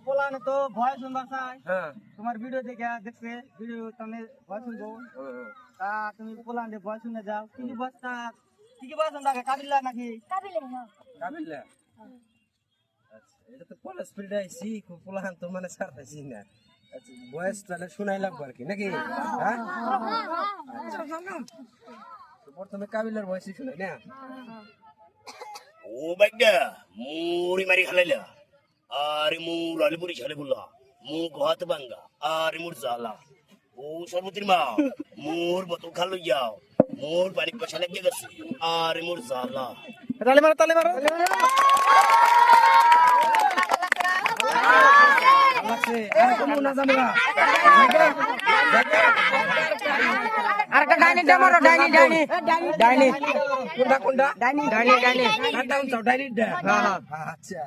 পোলানে তো ভয় শুনবা চাই, তোমার ভিডিও দেখছে ভিডিও তুমি ভয় শুনবো, তা তুমি পোলানে ভয় শুনে যাও। কি কি ভয় শুনবা? কাবিলা নাকি? কাবিলা। আচ্ছা, এটা তো পলাশ ফিল্ডে আইছি, পোলান তো মানে ছাড়তেছি না। আচ্ছা, বয়স তাহলে শোনাই লাগবে আর কি নাকি? হ্যাঁ, প্রথমে কাবিলার বয়সই শুনাই না। ও বাইডা মুড়ি মারি খালাইলা, আরে মুর আলিপুরি ছালে বললা, মু ঘাত বাঙ্গা, আরে মুর জালা। ও সর্বতির মা মোর বোতল খালো যাও, মোর পানি পয়সা লেগে গেছে, আরে মুর জালা। তালে মারো আরেকটা ডাইনি মারো, ডাইনি কোনটা ডাইনি নামটা উনসাও ডাইনি দা। আচ্ছা,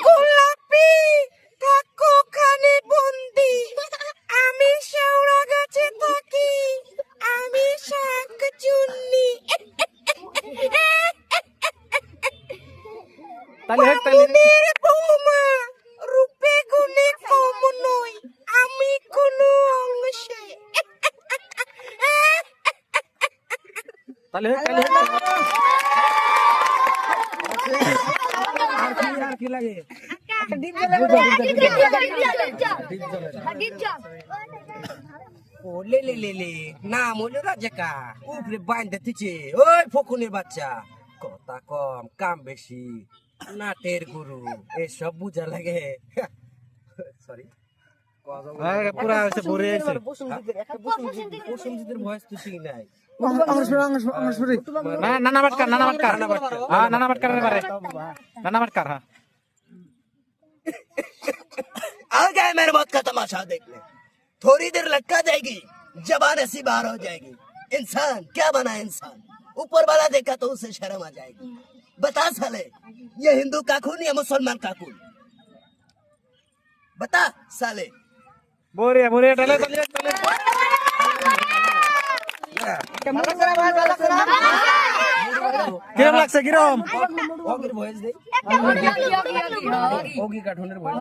গোলাপি থাকো খানে বন্দি, আমি শেওড়া গাছে থাকি, আমি শাক চুন্নি। বামুনের বৌমা রূপে গুণে কম নই, আমি কোনো অংশে। আর কি লাগে? ও লে নাম হলো রাজাকা, উপরে বাইন্দা দিচ্ছে। ওই ফকুনের বাচ্চা, কথা কম কাম বেশি, নাটের গুরু, এসব বুঝা লাগে। সরি, পুরা হচ্ছে ভরে আছে। প্রসেনজিতের ভয়েস তো ঠিক নাই। নানা বাটকার হ্যাঁ। आ गए मेरे मौत का तमाशा देखने, थोड़ी देर लटका जाएगी, जबान ऐसी बाहर हो जाएगी। इंसान क्या बना इंसान, ऊपर वाला देखा तो उसे शर्म आ जाएगी। बता साले, ये हिंदू का खून या मुसलमान का खून? बता साले। ভরে ডালে কিরম লাগছে? ওগির ভয়েস দে, ওগি কাঠনের ভয়েস।